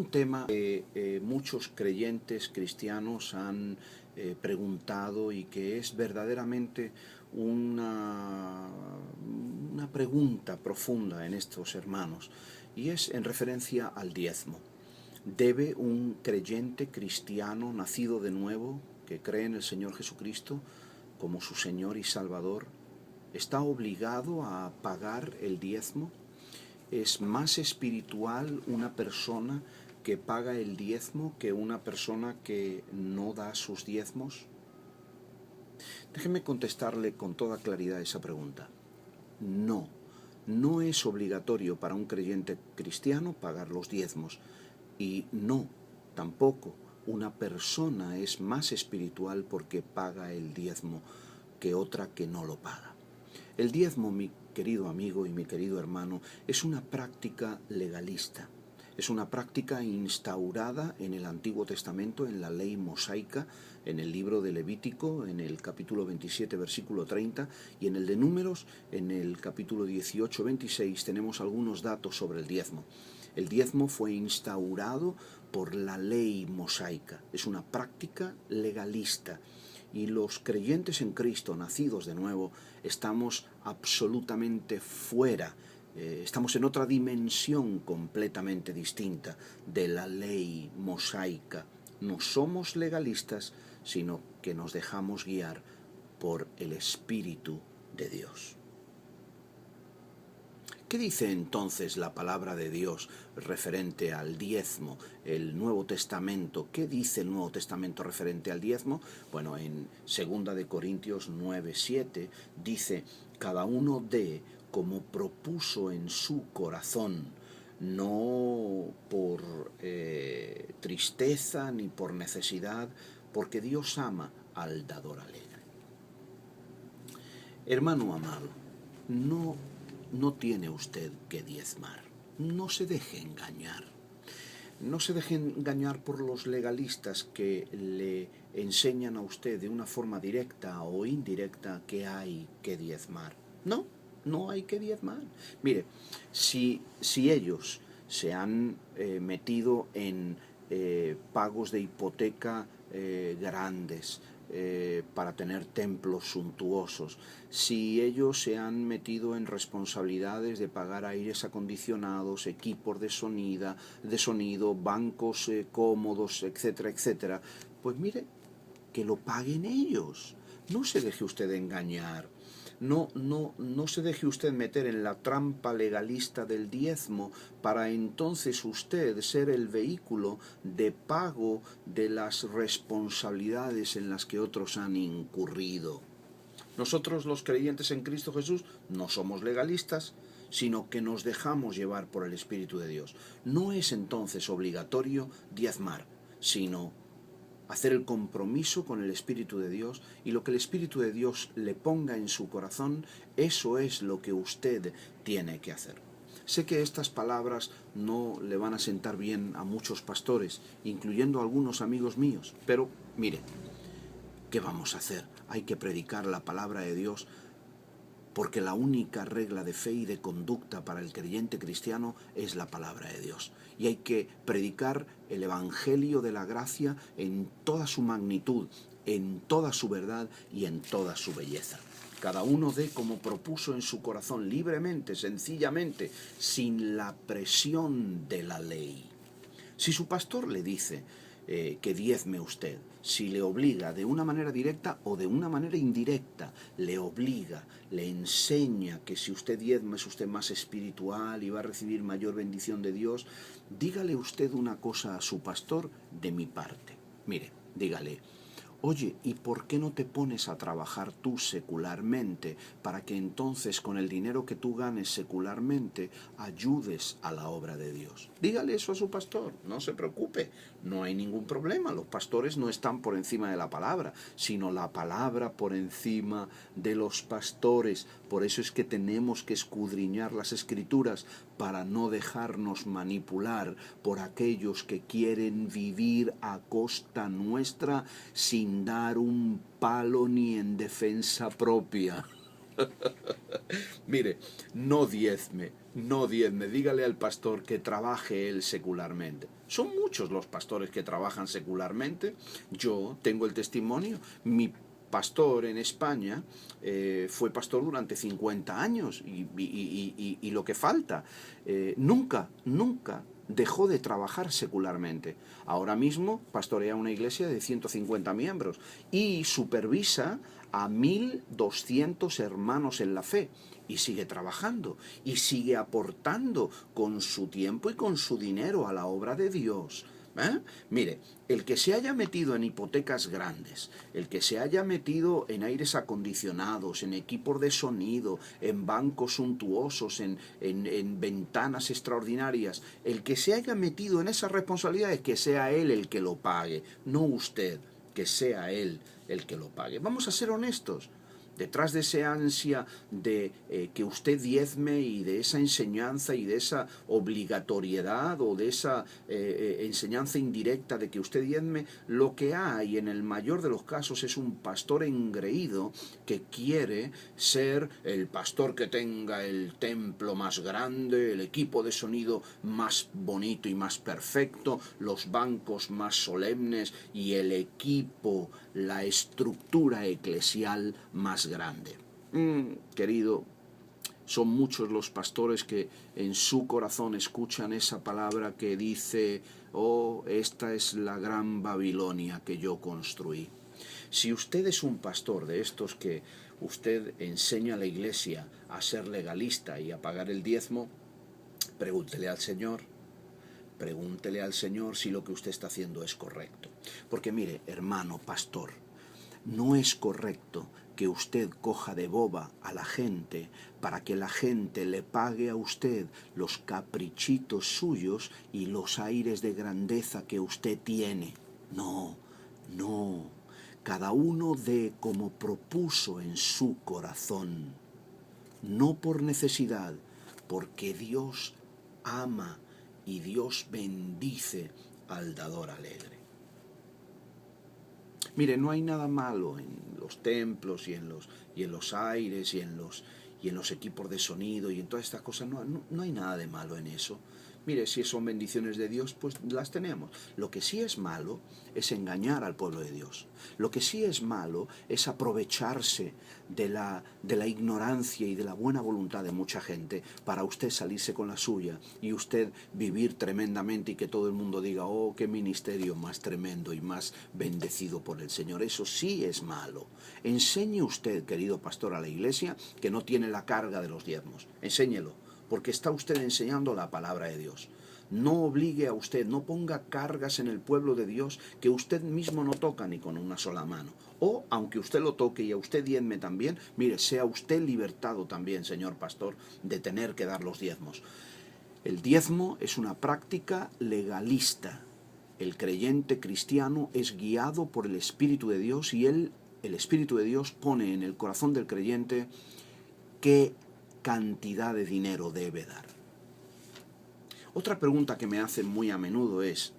Un tema que muchos creyentes cristianos han preguntado y que es verdaderamente una pregunta profunda en estos hermanos, y es en referencia al diezmo. ¿Debe un creyente cristiano nacido de nuevo, que cree en el Señor Jesucristo como su Señor y Salvador, está obligado a pagar el diezmo? ¿Es más espiritual una persona que paga el diezmo que una persona que no da sus diezmos? Déjeme contestarle con toda claridad esa pregunta. No, no es obligatorio para un creyente cristiano pagar los diezmos. Y no, tampoco una persona es más espiritual porque paga el diezmo que otra que no lo paga. El diezmo, mi querido amigo y mi querido hermano, es una práctica legalista. Es una práctica instaurada en el Antiguo Testamento, en la ley mosaica, en el libro de Levítico, en el capítulo 27, versículo 30, y en el de Números, en el capítulo 18, 26, tenemos algunos datos sobre el diezmo. El diezmo fue instaurado por la ley mosaica. Es una práctica legalista. Y los creyentes en Cristo, nacidos de nuevo, estamos absolutamente fuera, estamos en otra dimensión completamente distinta de la ley mosaica. No somos legalistas, sino que nos dejamos guiar por el Espíritu de Dios. ¿Qué dice entonces la palabra de Dios referente al diezmo, el Nuevo Testamento? ¿Qué dice el Nuevo Testamento referente al diezmo? Bueno, en 2 de Corintios 9:7 dice: cada uno dé como propuso en su corazón, no por tristeza ni por necesidad, porque Dios ama al dador alegre. Hermano amado, no tiene usted que diezmar. No se deje engañar. No se deje engañar por los legalistas que le enseñan a usted de una forma directa o indirecta que hay que diezmar. No hay que diezmar. Mire, si ellos se han metido en pagos de hipoteca grandes, para tener templos suntuosos, si ellos se han metido en responsabilidades de pagar aires acondicionados, equipos de sonido, bancos cómodos, etcétera, etcétera, pues mire, que lo paguen ellos. No se deje usted engañar. No se deje usted meter en la trampa legalista del diezmo para entonces usted ser el vehículo de pago de las responsabilidades en las que otros han incurrido. Nosotros, los creyentes en Cristo Jesús, no somos legalistas, sino que nos dejamos llevar por el Espíritu de Dios. No es entonces obligatorio diezmar, sino hacer el compromiso con el Espíritu de Dios, y lo que el Espíritu de Dios le ponga en su corazón, eso es lo que usted tiene que hacer. Sé que estas palabras no le van a sentar bien a muchos pastores, incluyendo a algunos amigos míos, pero mire, ¿qué vamos a hacer? Hay que predicar la palabra de Dios, porque la única regla de fe y de conducta para el creyente cristiano es la palabra de Dios. Y hay que predicar el Evangelio de la gracia en toda su magnitud, en toda su verdad y en toda su belleza. Cada uno dé como propuso en su corazón, libremente, sencillamente, sin la presión de la ley. Si su pastor le dice que diezme usted, si le obliga de una manera directa o de una manera indirecta, le obliga, le enseña que si usted diezma es usted más espiritual y va a recibir mayor bendición de Dios, dígale usted una cosa a su pastor de mi parte. Mire, dígale: oye, ¿y por qué no te pones a trabajar tú secularmente para que entonces con el dinero que tú ganes secularmente ayudes a la obra de Dios? Dígale eso a su pastor, no se preocupe, no hay ningún problema. Los pastores no están por encima de la palabra, sino la palabra por encima de los pastores. Por eso es que tenemos que escudriñar las Escrituras para no dejarnos manipular por aquellos que quieren vivir a costa nuestra sin dar un palo ni en defensa propia. Mire, no diezme, no diezme, dígale al pastor que trabaje él secularmente. Son muchos los pastores que trabajan secularmente. Yo tengo el testimonio. Mi pastor en España fue pastor durante 50 años y lo que falta. Nunca dejó de trabajar secularmente. Ahora mismo pastorea una iglesia de 150 miembros y supervisa a 1.200 hermanos en la fe y sigue trabajando y sigue aportando con su tiempo y con su dinero a la obra de Dios. Mire, el que se haya metido en hipotecas grandes, el que se haya metido en aires acondicionados, en equipos de sonido, en bancos suntuosos, en ventanas extraordinarias, el que se haya metido en esas responsabilidades, que sea él el que lo pague, no usted, que sea él el que lo pague. Vamos a ser honestos. Detrás de esa ansia de que usted diezme y de esa enseñanza y de esa obligatoriedad o de esa enseñanza indirecta de que usted diezme, lo que hay en el mayor de los casos es un pastor engreído que quiere ser el pastor que tenga el templo más grande, el equipo de sonido más bonito y más perfecto, los bancos más solemnes y el equipo, la estructura eclesial más grande. Querido, son muchos los pastores que en su corazón escuchan esa palabra que dice: oh, esta es la gran Babilonia que yo construí. Si usted es un pastor de estos que usted enseña a la iglesia a ser legalista y a pagar el diezmo, pregúntele al Señor. Pregúntele al Señor si lo que usted está haciendo es correcto. Porque mire, hermano pastor, no es correcto que usted coja de boba a la gente para que la gente le pague a usted los caprichitos suyos y los aires de grandeza que usted tiene. No, no. Cada uno dé como propuso en su corazón, no por necesidad, porque Dios ama y Dios bendice al dador alegre. Mire, no hay nada malo en los templos y en los aires y en los equipos de sonido y en todas estas cosas. No hay nada de malo en eso. Mire, si son bendiciones de Dios, pues las tenemos. Lo que sí es malo es engañar al pueblo de Dios. Lo que sí es malo es aprovecharse de la ignorancia y de la buena voluntad de mucha gente para usted salirse con la suya y usted vivir tremendamente y que todo el mundo diga: oh, qué ministerio más tremendo y más bendecido por el Señor. Eso sí es malo. Enseñe usted, querido pastor, a la iglesia que no tiene la carga de los diezmos. Enséñelo, porque está usted enseñando la palabra de Dios. No obligue a usted, no ponga cargas en el pueblo de Dios que usted mismo no toca ni con una sola mano. O, aunque usted lo toque y a usted diezme también, mire, sea usted libertado también, señor pastor, de tener que dar los diezmos. El diezmo es una práctica legalista. El creyente cristiano es guiado por el Espíritu de Dios y el Espíritu de Dios pone en el corazón del creyente qué cantidad de dinero debe dar. Otra pregunta que me hacen muy a menudo es: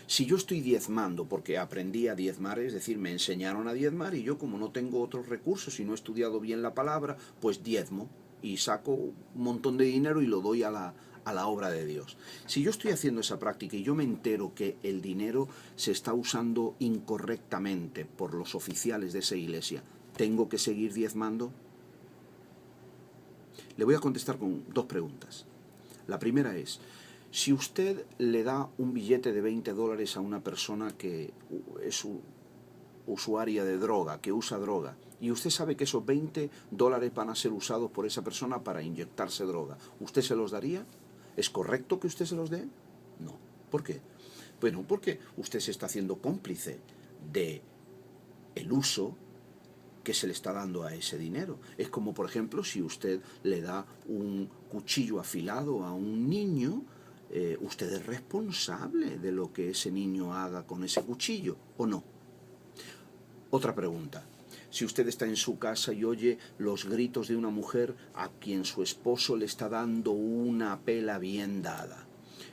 si yo estoy diezmando porque aprendí a diezmar, es decir, me enseñaron a diezmar y yo, como no tengo otros recursos y no he estudiado bien la palabra, pues diezmo y saco un montón de dinero y lo doy a la obra de Dios. Si yo estoy haciendo esa práctica y yo me entero que el dinero se está usando incorrectamente por los oficiales de esa iglesia, ¿tengo que seguir diezmando? Le voy a contestar con dos preguntas. La primera es: si usted le da un billete de $20 a una persona que es usuaria de droga, que usa droga, y usted sabe que esos $20 van a ser usados por esa persona para inyectarse droga, ¿usted se los daría? ¿Es correcto que usted se los dé? No. ¿Por qué? Bueno, porque usted se está haciendo cómplice de el uso que se le está dando a ese dinero. Es como, por ejemplo, si usted le da un cuchillo afilado a un niño, usted es responsable de lo que ese niño haga con ese cuchillo, ¿o no? Otra pregunta: si usted está en su casa y oye los gritos de una mujer a quien su esposo le está dando una pela bien dada,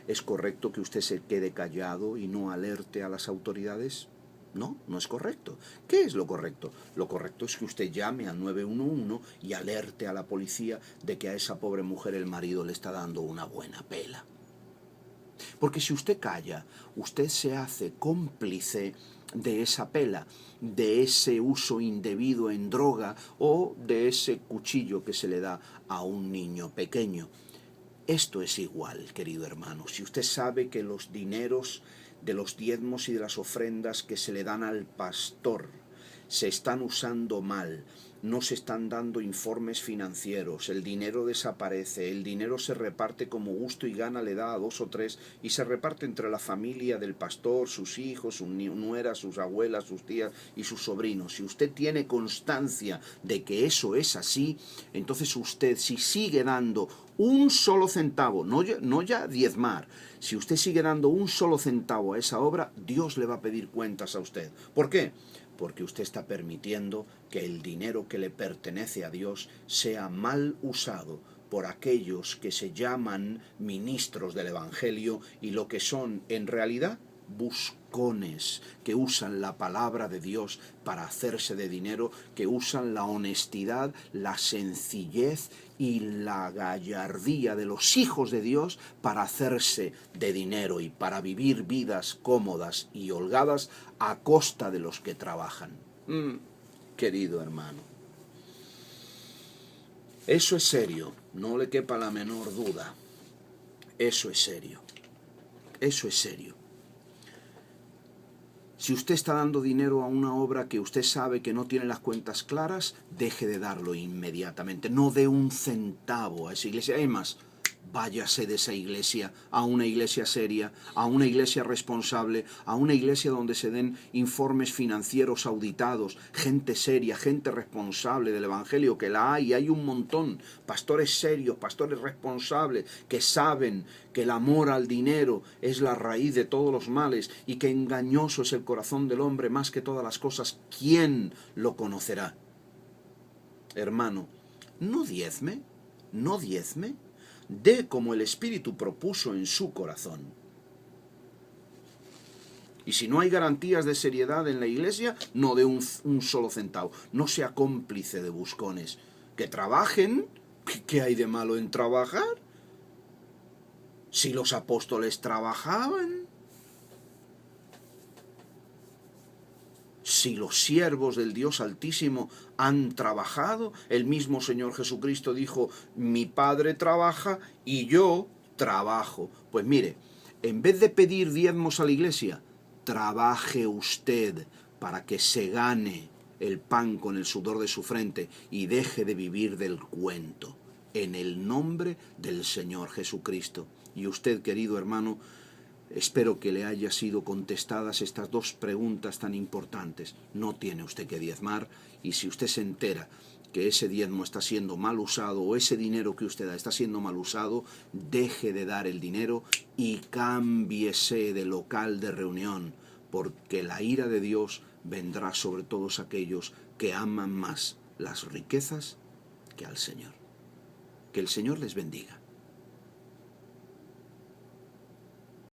¿es correcto que usted se quede callado y no alerte a las autoridades? No, no es correcto. ¿Qué es lo correcto? Lo correcto es que usted llame al 911 y alerte a la policía de que a esa pobre mujer el marido le está dando una buena pela. Porque si usted calla, usted se hace cómplice de esa pela, de ese uso indebido en droga o de ese cuchillo que se le da a un niño pequeño. Esto es igual, querido hermano. Si usted sabe que los dineros de los diezmos y de las ofrendas que se le dan al pastor se están usando mal, no se están dando informes financieros, el dinero desaparece, el dinero se reparte como gusto y gana le da a 2 o 3 y se reparte entre la familia del pastor, sus hijos, sus nueras, sus abuelas, sus tías y sus sobrinos. Si usted tiene constancia de que eso es así, entonces usted, si sigue dando un solo centavo, no ya diezmar, si usted sigue dando un solo centavo a esa obra, Dios le va a pedir cuentas a usted. ¿Por qué? Porque usted está permitiendo que el dinero que le pertenece a Dios sea mal usado por aquellos que se llaman ministros del Evangelio y lo que son en realidad buscones, que usan la palabra de Dios para hacerse de dinero, que usan la honestidad, la sencillez y la gallardía de los hijos de Dios para hacerse de dinero y para vivir vidas cómodas y holgadas a costa de los que trabajan. Querido hermano, eso es serio, no le quepa la menor duda. Eso es serio. Eso es serio. Si usted está dando dinero a una obra que usted sabe que no tiene las cuentas claras, deje de darlo inmediatamente. No dé un centavo a esa iglesia. Es más, váyase de esa iglesia a una iglesia seria, a una iglesia responsable, a una iglesia donde se den informes financieros auditados, gente seria, gente responsable del Evangelio, que la hay un montón, pastores serios, pastores responsables, que saben que el amor al dinero es la raíz de todos los males y que engañoso es el corazón del hombre más que todas las cosas. ¿Quién lo conocerá? Hermano, no diezme, dé como el Espíritu propuso en su corazón. Y si no hay garantías de seriedad en la iglesia, no dé un solo centavo. No sea cómplice de buscones. Que trabajen. ¿Qué hay de malo en trabajar? Si los apóstoles trabajaban. Si los siervos del Dios Altísimo han trabajado, el mismo Señor Jesucristo dijo, mi Padre trabaja y yo trabajo. Pues mire, en vez de pedir diezmos a la iglesia, trabaje usted para que se gane el pan con el sudor de su frente y deje de vivir del cuento, en el nombre del Señor Jesucristo. Y usted, querido hermano, espero que le haya sido contestadas estas 2 preguntas tan importantes. No tiene usted que diezmar, y si usted se entera que ese diezmo está siendo mal usado o ese dinero que usted da está siendo mal usado, deje de dar el dinero y cámbiese de local de reunión, porque la ira de Dios vendrá sobre todos aquellos que aman más las riquezas que al Señor. Que el Señor les bendiga.